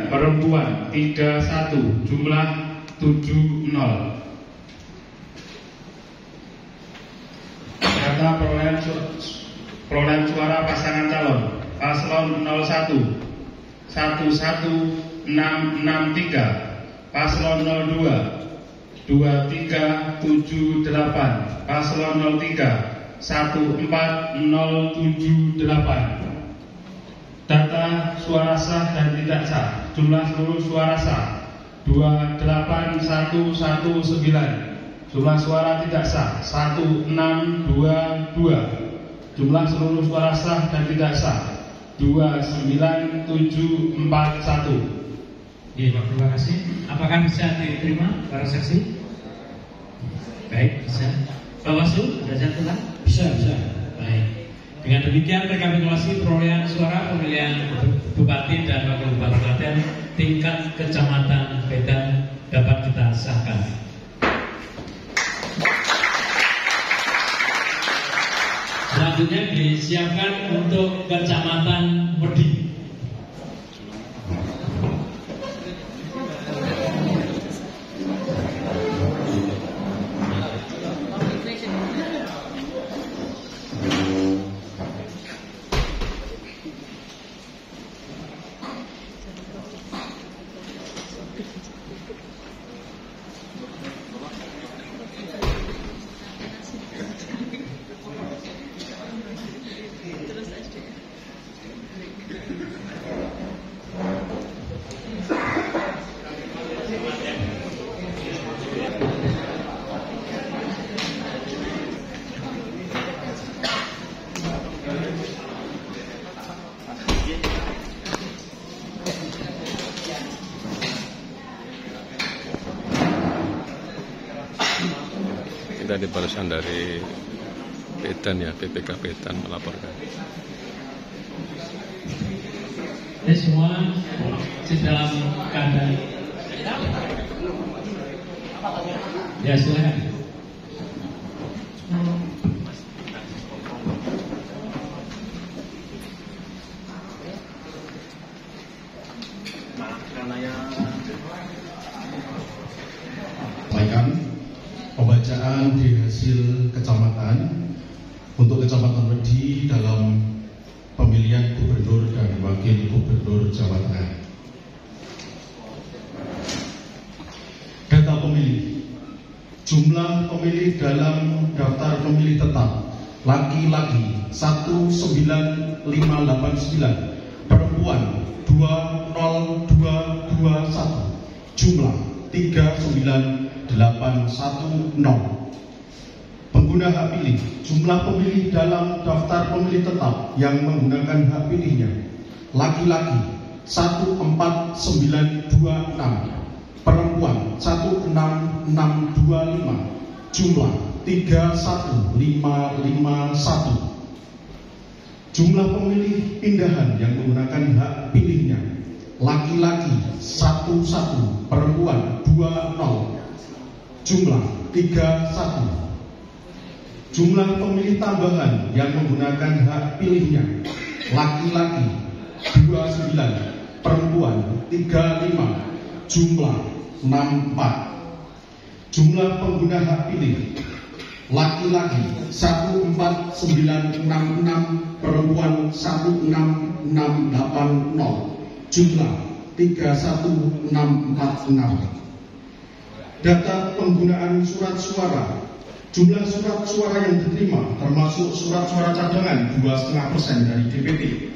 perempuan 31, jumlah 70. Data perolehan suara pasangan calon. Paslon 01 11663, paslon 02 2378, paslon 03 14078. Data suara sah dan tidak sah. Jumlah seluruh suara sah 28119. Jumlah suara tidak sah 1622. Jumlah seluruh suara sah dan tidak sah 29741. Iya Pak, terima kasih. Apakah bisa diterima para saksi? Baik, bisa. Bawaslu, ada catatan? Bisa. Baik. Dengan demikian rekapitulasi perolehan suara pemilihan Bupati dan Wakil Bupati Klaten tingkat Kecamatan Wetan dapat kita sahkan. Selanjutnya disiapkan untuk Kecamatan Wedi. Kita dibalasan dari Petan ya, PPK Petan melaporkan. Ini semua dalam keadaan. Ya silakan. Pembacaan di hasil kecamatan untuk Kecamatan Wedi dalam pemilihan gubernur dan wakil gubernur Jawa Tengah. Data pemilih. Jumlah pemilih dalam daftar pemilih tetap laki-laki 19589, perempuan 20221, jumlah 39 810. Pengguna hak pilih. Jumlah pemilih dalam daftar pemilih tetap yang menggunakan hak pilihnya laki-laki 14926, perempuan 16625, jumlah 31551. Jumlah pemilih pindahan yang menggunakan hak pilihnya laki-laki 11, perempuan 20, jumlah 31. Jumlah pemilih tambahan yang menggunakan hak pilihnya laki-laki 29, perempuan 35, jumlah 64. Jumlah pengguna hak pilih laki-laki 14966, perempuan 16680, jumlah 31646. Data penggunaan surat suara. Jumlah surat suara yang diterima termasuk surat suara cadangan 2,5% dari DPT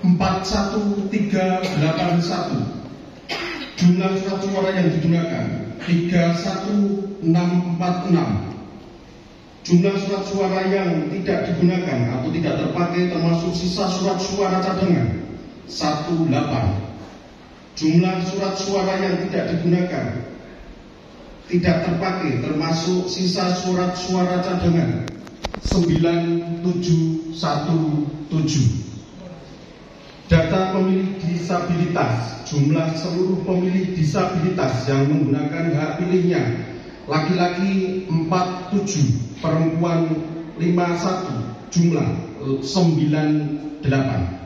41381. Jumlah surat suara yang digunakan 31646. Jumlah surat suara yang tidak digunakan atau tidak terpakai termasuk sisa surat suara cadangan 18. Jumlah surat suara yang tidak digunakan tidak terpakai termasuk sisa surat suara cadangan 9717. Data pemilih disabilitas. Jumlah seluruh pemilih disabilitas yang menggunakan hak pilihnya laki-laki 47, perempuan 51, jumlah 98.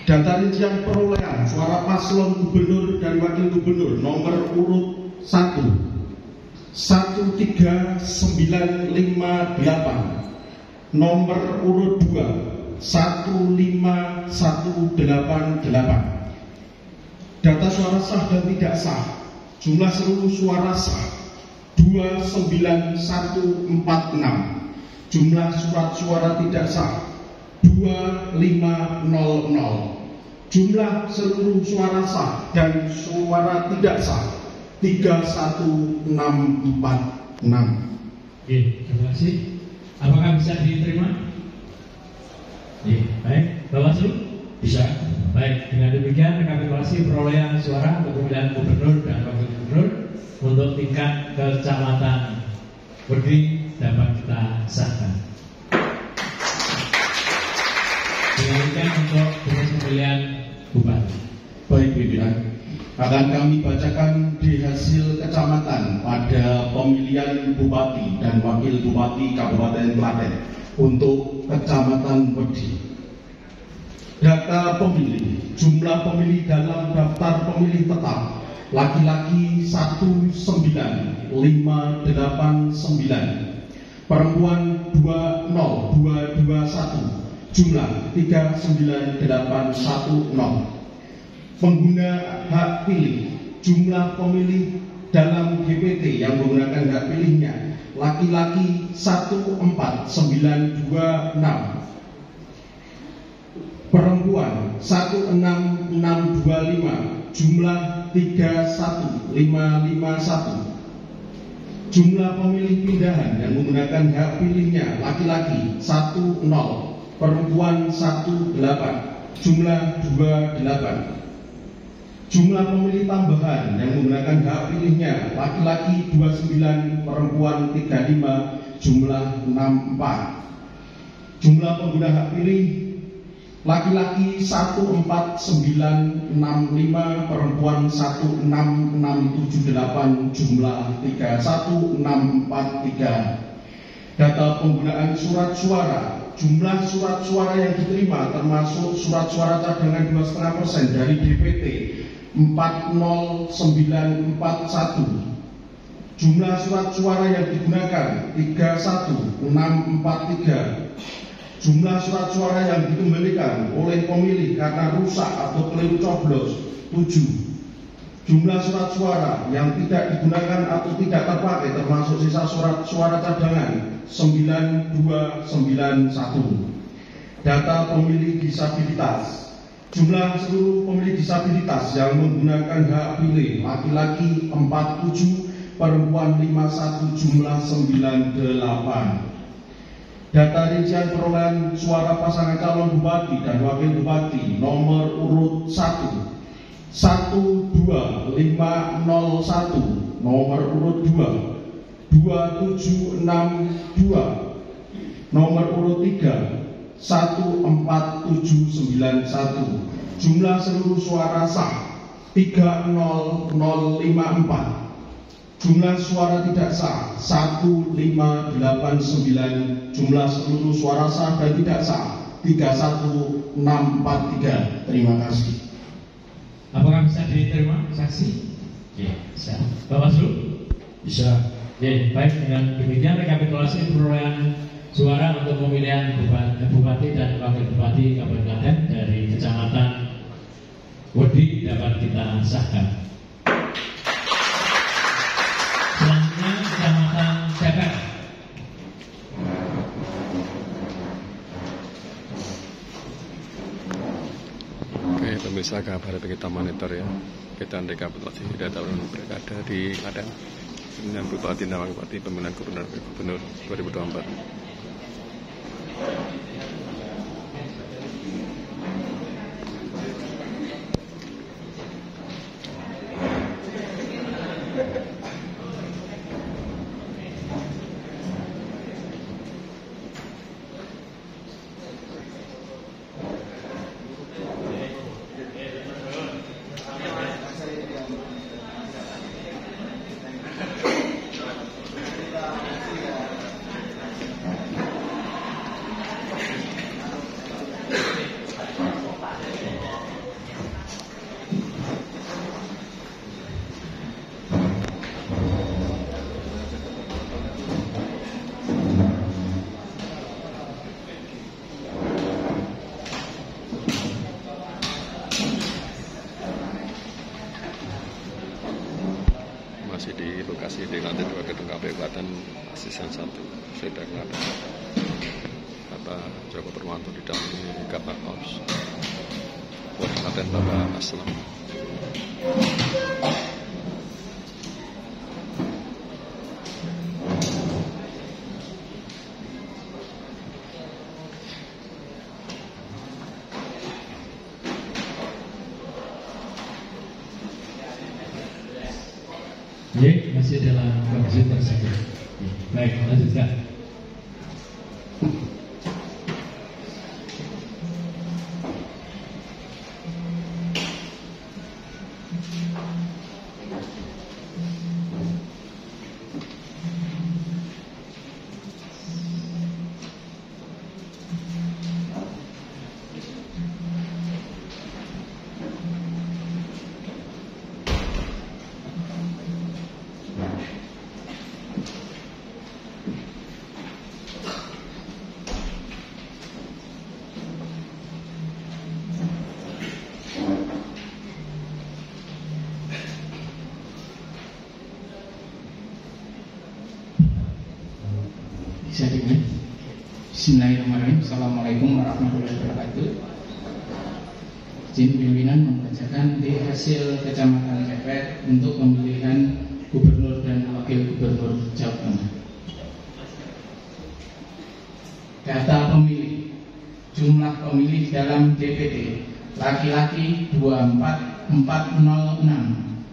Data rincian perolehan suara paslon gubernur dan wakil gubernur nomor urut 1 13958, nomor urut 2 15188. Data suara sah dan tidak sah, jumlah seluruh suara sah 29146, jumlah surat suara tidak sah 2500, jumlah seluruh suara sah dan suara tidak sah 31646. Oke, terima kasih. Apakah bisa diterima? Baik, Bawaslu bisa. Baik, dengan demikian rekapitulasi perolehan suara untuk pemilihan gubernur dan wakil gubernur untuk tingkat kecamatan Wedi dapat kita sahkan. Demikian untuk proses pemilihan bupati. Baik pimpinan, akan kami bacakan di hasil kecamatan pada pemilihan bupati dan wakil bupati Kabupaten Klaten untuk kecamatan Wedi. Data pemilih, jumlah pemilih dalam daftar pemilih tetap laki-laki 19589, perempuan 20221, jumlah 3980. Pengguna hak pilih, jumlah pemilih dalam DPT yang menggunakan hak pilihnya laki-laki 14926, perempuan 16625, jumlah 31551. Jumlah pemilih pindahan yang menggunakan hak pilihnya laki-laki 10, perempuan 18, jumlah 28. Jumlah pemilih tambahan yang menggunakan hak pilihnya laki-laki 29, perempuan 35, jumlah 64. Jumlah pengguna hak pilih laki-laki 14965, perempuan 16678, jumlah 31643. Data penggunaan surat suara, jumlah surat suara yang diterima termasuk surat suara cadangan 2,5% dari DPT 40941. Jumlah surat suara yang digunakan 31643. Jumlah surat suara yang dikembalikan oleh pemilih karena rusak atau keliru coblos 7. Jumlah surat suara yang tidak digunakan atau tidak terpakai termasuk sisa surat suara cadangan 9291. Data pemilih disabilitas, jumlah seluruh pemilih disabilitas yang menggunakan hak pilih laki-laki 47, perempuan 51, jumlah 98. Data rincian perolehan suara pasangan calon bupati dan wakil bupati nomor urut 1 12501, nomor urut 2 2762, nomor urut 3 14791. Jumlah seluruh suara sah 30054. Jumlah suara tidak sah 1589. Jumlah seluruh suara sah dan tidak sah 31643. Terima kasih. Apakah bisa diterima saksi? Ya, bisa. Bawaslu? Bisa. Ya, baik, dengan demikian rekapitulasi perolehan suara untuk pemilihan bupati dan wakil bupati Kabupaten Klaten dari kecamatan Wedi dapat kita sahkan. Selanjutnya kecamatan Jakarta. Oke, pemirsa kabar kita monitor ya. Kita rekapitulasi data pilkada di Klaten, pemilihan bupati dan wakil bupati, pemilihan gubernur 2024. Kasih di Klaten 2 Gedung KPU Klaten Asisten 1 Sekda Klaten Bapak Joko Purwanto didampingi Kabak Ops Polres Klaten Bapak Aslam. Baik, masih dalam kondisi tersebut. Baik, lanjutkan. Bisa dimulai. Bismillahirrahmanirrahim. Assalamualaikum warahmatullahi wabarakatuh. Izin pimpinan membacakan di hasil Kecamatan Cepet untuk pemilihan Gubernur dan Wakil Gubernur Jawa Tengah. Data pemilih. Jumlah pemilih dalam DPT: laki-laki 24406,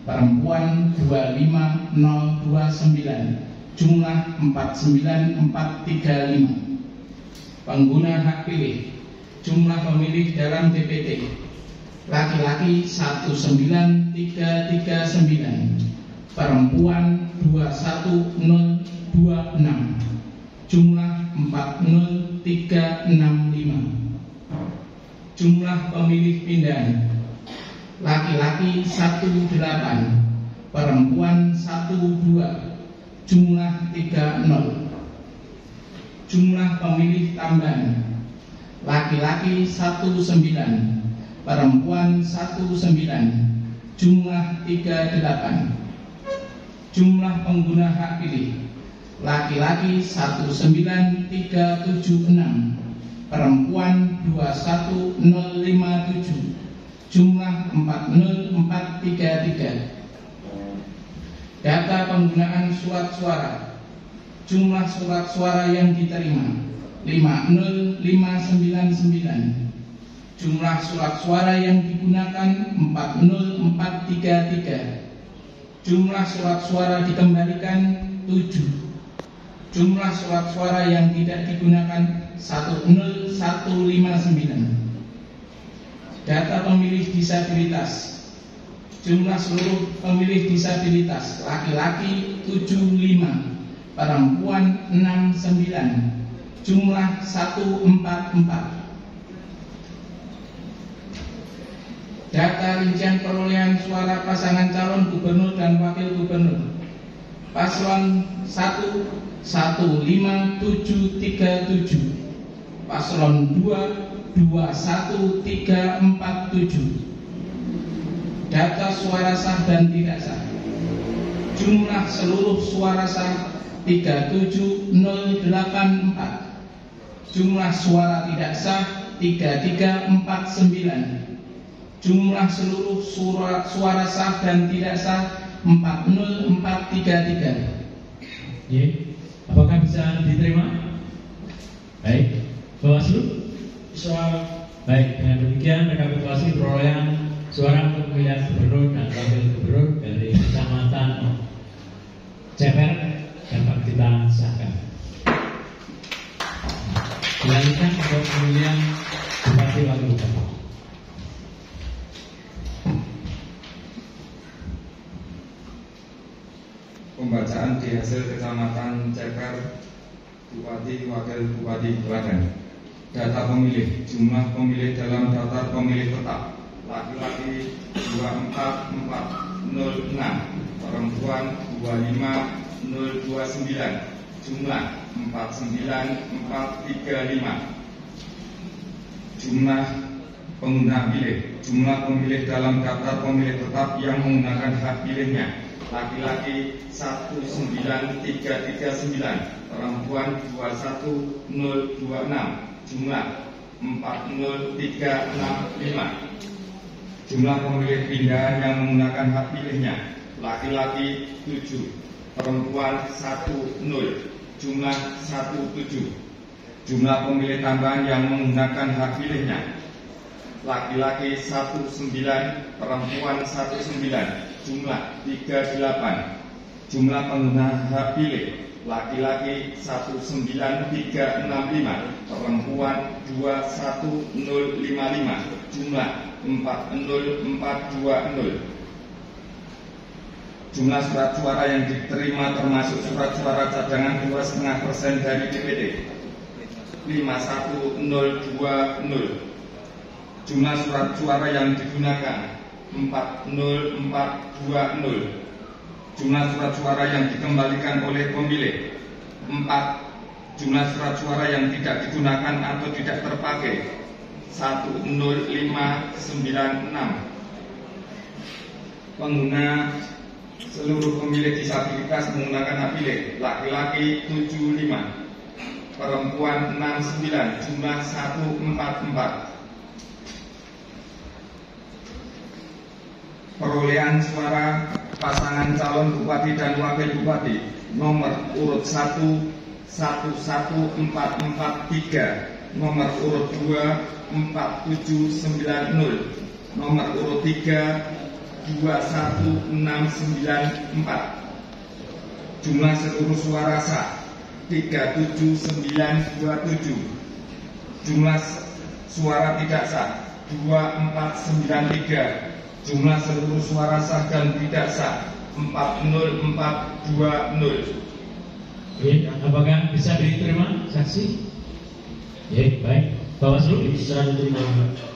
perempuan 25029. Jumlah 49435. Pengguna hak pilih. Jumlah pemilih dalam DPT: laki-laki 19339, perempuan 21026. Jumlah 40365. Jumlah pemilih pindahan: laki-laki 18, perempuan 12. Jumlah 30. Jumlah pemilih tambahan: laki-laki 19, perempuan 19. Jumlah 38. Jumlah pengguna hak pilih: laki-laki 19376, perempuan 21057. Jumlah 40433. Data penggunaan surat suara. Jumlah surat suara yang diterima 50599. Jumlah surat suara yang digunakan 40433. Jumlah surat suara dikembalikan 7. Jumlah surat suara yang tidak digunakan 10159. Data pemilih disabilitas. Jumlah seluruh pemilih disabilitas: laki-laki 75, perempuan 69. Jumlah 144. Data rincian perolehan suara pasangan calon gubernur dan wakil gubernur. Paslon 1 15737, Paslon 2 21347. Data suara sah dan tidak sah. Jumlah seluruh suara sah 37084. Jumlah suara tidak sah 3349. Jumlah seluruh suara sah dan tidak sah 40433. Ya, apakah bisa diterima? Baik, Bawaslu. Soal baik, dengan demikian rekapitulasi perolehan suara pemilihan gubernur dan wakil gubernur dari Kecamatan Ceper dapat kita sahkan. Dilanjutkan untuk pemilihan bupati wakil gubernur. Pembacaan di hasil Kecamatan Ceper, Bupati Wakil Bupati Klaten. Data pemilih. Jumlah pemilih dalam daftar pemilih tetap: laki-laki 24406, perempuan 25029. Jumlah 49435. Jumlah pengguna pilih. Jumlah pemilih dalam daftar pemilih tetap yang menggunakan hak pilihnya laki-laki 19339, perempuan 21026, jumlah 40365. Jumlah pemilih pindahan yang menggunakan hak pilihnya, laki-laki 7, perempuan 10, jumlah 17. Jumlah pemilih tambahan yang menggunakan hak pilihnya, laki-laki 19, perempuan 19, jumlah 38. Jumlah pengguna hak pilih, laki-laki 19365, perempuan 21055, jumlah 40420. Jumlah surat suara yang diterima termasuk surat suara cadangan 2,5% dari DPD 51.020. Jumlah surat suara yang digunakan 40420. Jumlah surat suara yang dikembalikan oleh pemilih 4. Jumlah surat suara yang tidak digunakan atau tidak terpakai 10596. Pengguna seluruh pemilih disabilitas menggunakan hak pilih, laki-laki 75, perempuan 69, jumlah 144. Perolehan suara pasangan calon bupati dan wakil bupati nomor urut 1 11443, nomor urut 2 4790, nomor urut 3 21694. Jumlah seluruh suara sah 37927. Jumlah suara tidak sah 2493. Jumlah seluruh suara sah dan tidak sah 40420. Apakah bisa diterima saksi? Ya, baik. Bawaslu bisa diterima.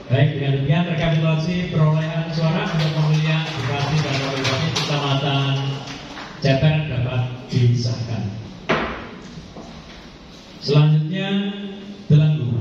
Baik, dengan demikian rekapitulasi perolehan suara untuk pemilihan bupati dan wakil bupati Kecamatan Ceper dapat disahkan. Selanjutnya Delanggu.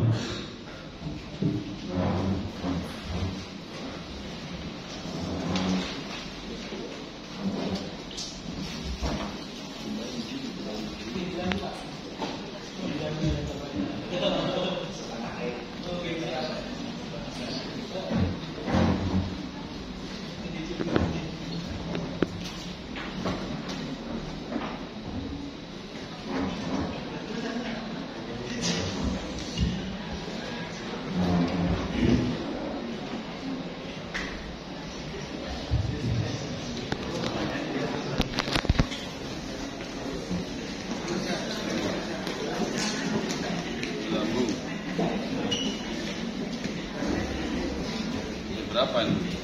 Berapa ini?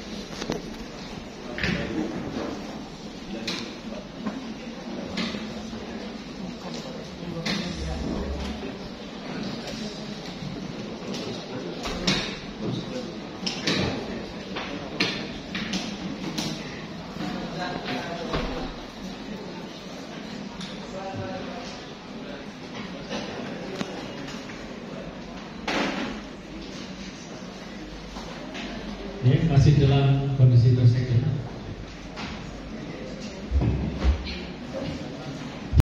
Ini masih dalam kondisi tersegel.